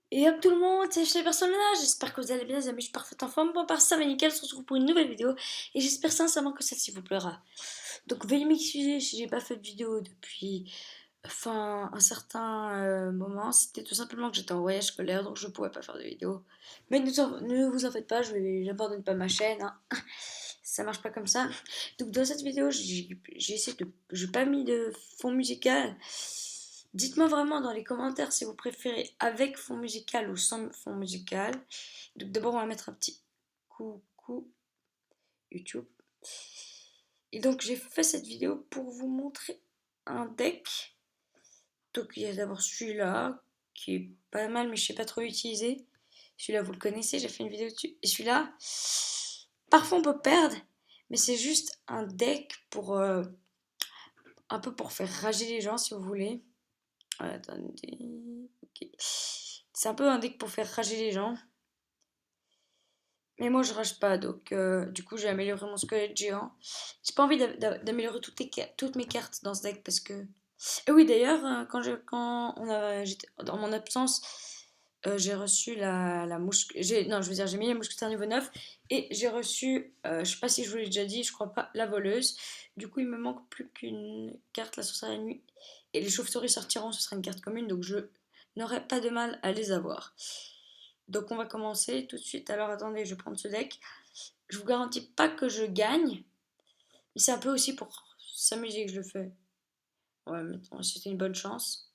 Et hop tout le monde, c'est chez Personnage, j'espère que vous allez bien les amis, je suis parfaite en forme, bon par ça va nickel, on se retrouve pour une nouvelle vidéo et j'espère sincèrement que celle-ci vous plaira. Donc veuillez m'excuser si j'ai pas fait de vidéo depuis un certain moment, c'était tout simplement que j'étais en voyage scolaire donc je pouvais pas faire de vidéo. Mais ne vous en faites pas, j'abandonne pas ma chaîne, hein. Ça marche pas comme ça. Donc dans cette vidéo, j'ai essayé de, j'ai pas mis de fond musical. Dites-moi vraiment dans les commentaires si vous préférez avec fond musical ou sans fond musical. Donc d'abord on va mettre un petit coucou YouTube. Et donc j'ai fait cette vidéo pour vous montrer un deck. Donc il y a d'abord celui-là qui est pas mal mais je sais pas trop utiliser. Celui-là vous le connaissez, j'ai fait une vidéo dessus. Et celui-là, parfois on peut perdre, mais c'est juste un deck pour un peu pour faire rager les gens si vous voulez. Attendez. Ok. C'est un peu un deck pour faire rager les gens. Mais moi je rage pas, donc du coup j'ai amélioré mon squelette géant. J'ai pas envie d'améliorer toutes mes cartes dans ce deck parce que. Et oui d'ailleurs, j'étais dans mon absence, j'ai reçu la mouche. Non, je veux dire, j'ai mis la mousquetaire niveau 9 et j'ai reçu, je sais pas si je vous l'ai déjà dit, je crois pas, la voleuse. Du coup, il me manque plus qu'une carte, la sorcière de la nuit. Et les chauves-souris sortiront, ce sera une carte commune, donc je n'aurai pas de mal à les avoir. Donc on va commencer tout de suite. Alors attendez, je vais prendre ce deck. Je vous garantis pas que je gagne, mais c'est un peu aussi pour s'amuser que je le fais. Ouais, mais c'était une bonne chance.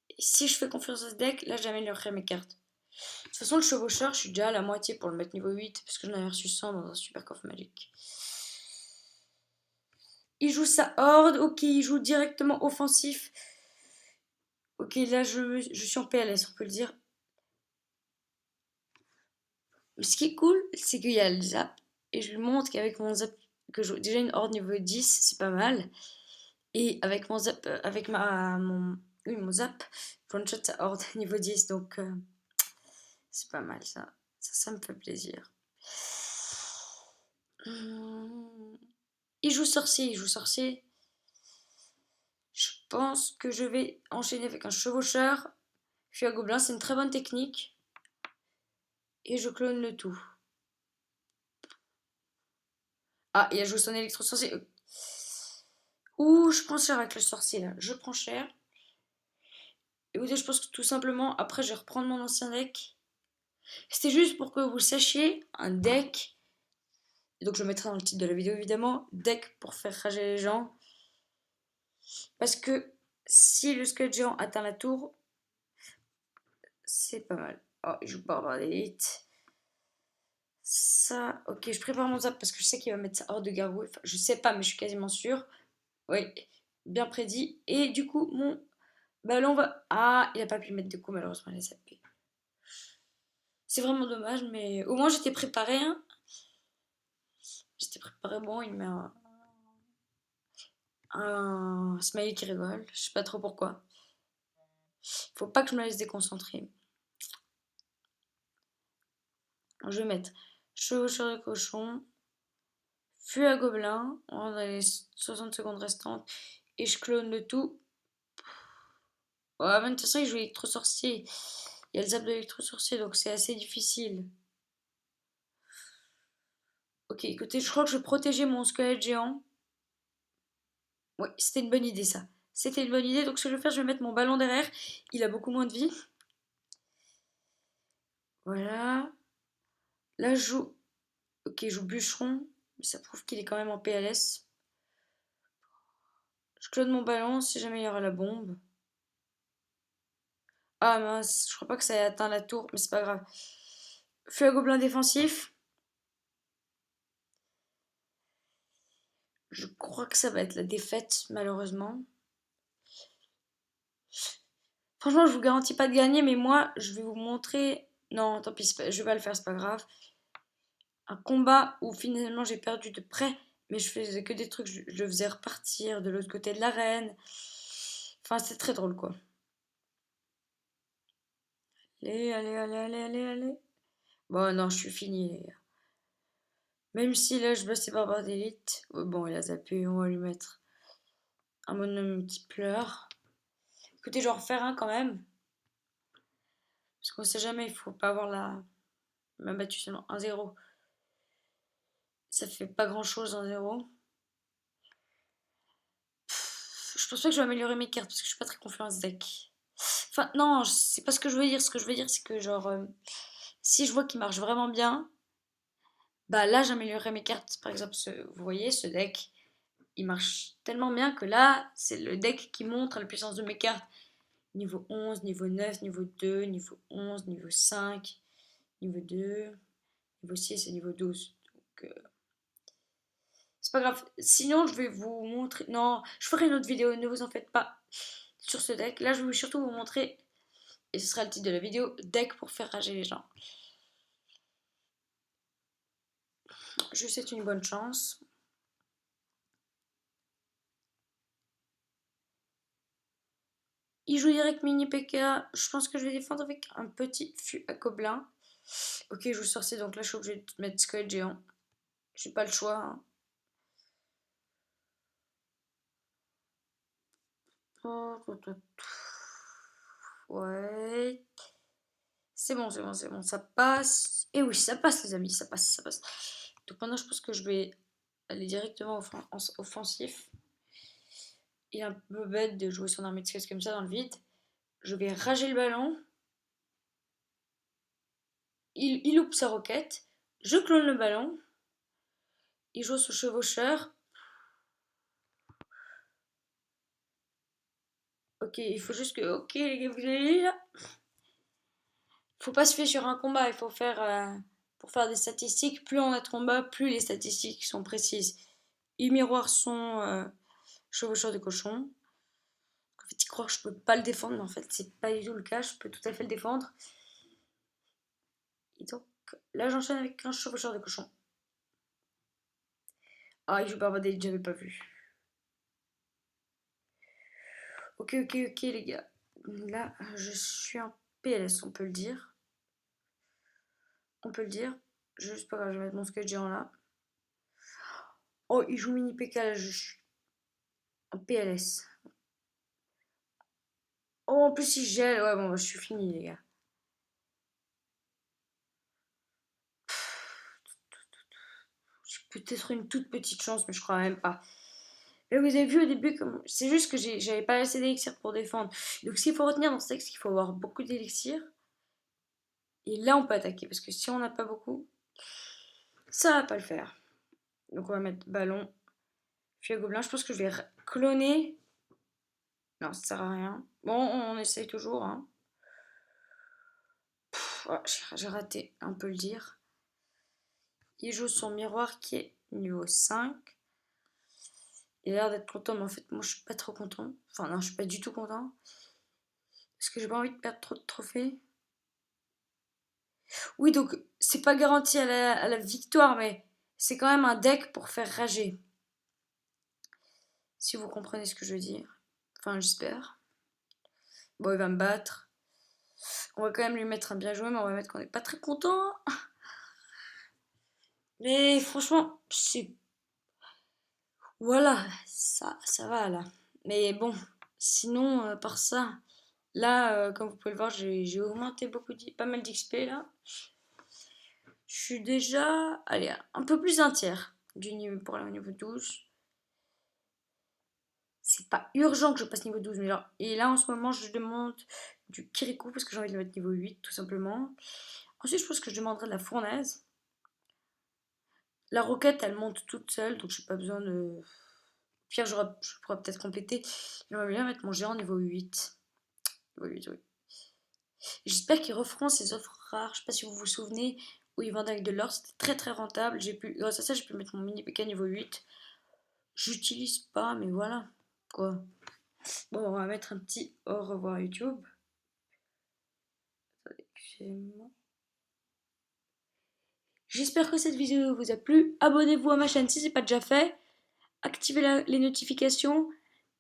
Et si je fais confiance à ce deck, là j'améliorerai mes cartes. De toute façon, le chevaucheur, je suis déjà à la moitié pour le mettre niveau 8, parce que j'en avais reçu 100 dans un super coffre magique. Il joue sa horde, ok, il joue directement offensif. Ok, là je suis en PLS, on peut le dire. Mais ce qui est cool, c'est qu'il y a le zap, et je lui montre qu'avec mon zap, que je joue déjà une horde niveau 10, c'est pas mal. Et avec mon zap, mon zap, je one shot sa horde niveau 10, donc c'est pas mal ça. Ça me fait plaisir. Il joue sorcier, il joue sorcier. Je pense que je vais enchaîner avec un chevaucheur. Je suis à gobelin, c'est une très bonne technique. Et je clone le tout. Ah, il a joué son électro-sorcier. Ouh, je prends cher avec le sorcier là. Je prends cher. Écoutez, je pense que tout simplement, après, je vais reprendre mon ancien deck. C'était juste pour que vous sachiez, un deck. Et donc, je le mettrai dans le titre de la vidéo évidemment. Deck pour faire rager les gens. Parce que si le squelette géant atteint la tour, c'est pas mal. Oh, il joue barbare d'élite. Ça, ok, je prépare mon zap parce que je sais qu'il va mettre ça hors de gargouille. Enfin, je sais pas, mais je suis quasiment sûre. Oui, bien prédit. Et du coup, mon ballon va. Ah, il a pas pu mettre de coup, malheureusement, il a zappé. C'est vraiment dommage, mais au moins j'étais préparée. Hein. J'étais préparée. Bon, il met un smiley qui rigole. Je sais pas trop pourquoi. Faut pas que je me laisse déconcentrer. Je vais mettre chevaucheur de cochon, fût à gobelin, dans les 60 secondes restantes, et je clone le tout. Ouais, mais de toute façon, il joue électro-sorcier. Il y a le zap de l'électro-sorcier, donc c'est assez difficile. Ok, écoutez, je crois que je vais protéger mon squelette géant. Oui, c'était une bonne idée ça. C'était une bonne idée, donc ce que je vais faire, je vais mettre mon ballon derrière. Il a beaucoup moins de vie. Voilà. Là, je joue. Ok, je joue bûcheron. Mais ça prouve qu'il est quand même en PLS. Je clone mon ballon si jamais il y aura la bombe. Ah mince, je crois pas que ça ait atteint la tour, mais c'est pas grave. Feu à gobelin défensif. Je crois que ça va être la défaite, malheureusement. Franchement, je vous garantis pas de gagner, mais moi, je vais vous montrer. Non, tant pis, je vais pas le faire, c'est pas grave. Un combat où finalement j'ai perdu de près, mais je faisais que des trucs, je faisais repartir de l'autre côté de l'arène. Enfin, c'est très drôle, quoi. Allez, allez, allez, allez, allez, allez. Bon, non, je suis fini, les gars. Même si là, je bosse les barbares d'élite. Bon, il a zappé, on va lui mettre un bonhomme qui pleure. Écoutez, je vais en refaire un quand même. Parce qu'on sait jamais, il faut pas avoir la. Il m'a battu seulement 1-0. Ça fait pas grand chose 1-0. Je pense pas que je vais améliorer mes cartes parce que je suis pas très confiant en ce deck. Enfin, non, c'est pas ce que je veux dire. Ce que je veux dire, c'est que genre, si je vois qu'il marche vraiment bien, bah là, j'améliorerai mes cartes. Par exemple, vous voyez, ce deck, il marche tellement bien que là, c'est le deck qui montre la puissance de mes cartes. Niveau 11, niveau 9, niveau 2, niveau 11, niveau 5, niveau 2, niveau 6 et niveau 12. Donc, c'est pas grave. Sinon, je vais vous montrer. Non, je ferai une autre vidéo, ne vous en faites pas sur ce deck. Là, je vais surtout vous montrer, et ce sera le titre de la vidéo, deck pour faire rager les gens. Je vous souhaite une bonne chance. Il joue direct mini PK. Je pense que je vais défendre avec un petit fût à gobelin. Ok, je joue sorcier, donc là je suis obligée de mettre squelette géant. J'ai pas le choix. Hein. Ouais. C'est bon, c'est bon, c'est bon, ça passe. Et oui, ça passe les amis, ça passe, ça passe. Donc maintenant je pense que je vais aller directement offensif. Il est un peu bête de jouer son armée de squelette comme ça dans le vide. Je vais rager le ballon. Il loupe sa roquette. Je clone le ballon. Il joue son chevaucheur. Ok, il faut juste que. Ok, les gars, vous allez là. Faut pas se fier sur un combat. Il faut faire. Pour faire des statistiques, plus on a de combats, plus les statistiques sont précises. Il miroir son chevaucheur de cochon. En fait, il croit que je peux pas le défendre, mais en fait, c'est pas du tout le cas. Je peux tout à fait le défendre. Et donc, là, j'enchaîne avec un chevaucheur de cochon. Ah, il joue Barbadelle, j'avais pas vu. Ok, ok, ok, les gars. Là, je suis en PLS, on peut le dire. On peut le dire. Juste pas grave, je vais mettre mon skate géant là. Oh, il joue mini PK là, je suis en PLS. Oh, en plus il gèle. Ouais, bon, bah, je suis fini, les gars. J'ai peut-être une toute petite chance, mais je crois même pas. Là, vous avez vu au début, c'est juste que j'avais pas assez d'élixir pour défendre. Donc, ce qu'il faut retenir dans ce texte, c'est qu'il faut avoir beaucoup d'élixir. Et là, on peut attaquer, parce que si on n'a pas beaucoup, ça va pas le faire. Donc, on va mettre ballon, puis gobelin. Je pense que je vais cloner. Non, ça sert à rien. Bon, on essaye toujours. Hein. Oh, j'ai raté, on peut le dire. Il joue son miroir qui est niveau 5. Il a l'air d'être content, mais en fait, moi, je suis pas trop content. Enfin, non, je suis pas du tout content. Parce que j'ai pas envie de perdre trop de trophées. Oui, donc, c'est pas garanti à la victoire, mais c'est quand même un deck pour faire rager. Si vous comprenez ce que je veux dire. Enfin, j'espère. Bon, il va me battre. On va quand même lui mettre un bien joué, mais on va mettre qu'on est pas très content. Mais franchement, c'est. Voilà, ça va là. Mais bon, sinon, par ça, là, comme vous pouvez le voir, j'ai augmenté pas mal d'XP là. Je suis déjà, allez, un peu plus d'un tiers du niveau pour le niveau 12. C'est pas urgent que je passe niveau 12, mais genre, et là en ce moment, je demande du Kirikou parce que j'ai envie de le mettre niveau 8, tout simplement. Ensuite, je pense que je demanderai de la fournaise. La roquette, elle monte toute seule, donc j'ai pas besoin de. Pire, je pourrais peut-être compléter. J'aimerais bien mettre mon géant niveau 8. Niveau 8, oui. J'espère qu'ils referont ces offres rares. Je sais pas si vous vous souvenez, où ils vendaient avec de l'or, c'était très très rentable. Grâce à ça, j'ai pu mettre mon mini PK niveau 8. J'utilise pas, mais voilà. Quoi. Bon, on va mettre un petit au revoir YouTube. J'espère que cette vidéo vous a plu. Abonnez-vous à ma chaîne si ce n'est pas déjà fait. Activez les notifications.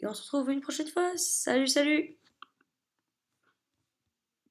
Et on se retrouve une prochaine fois. Salut, salut!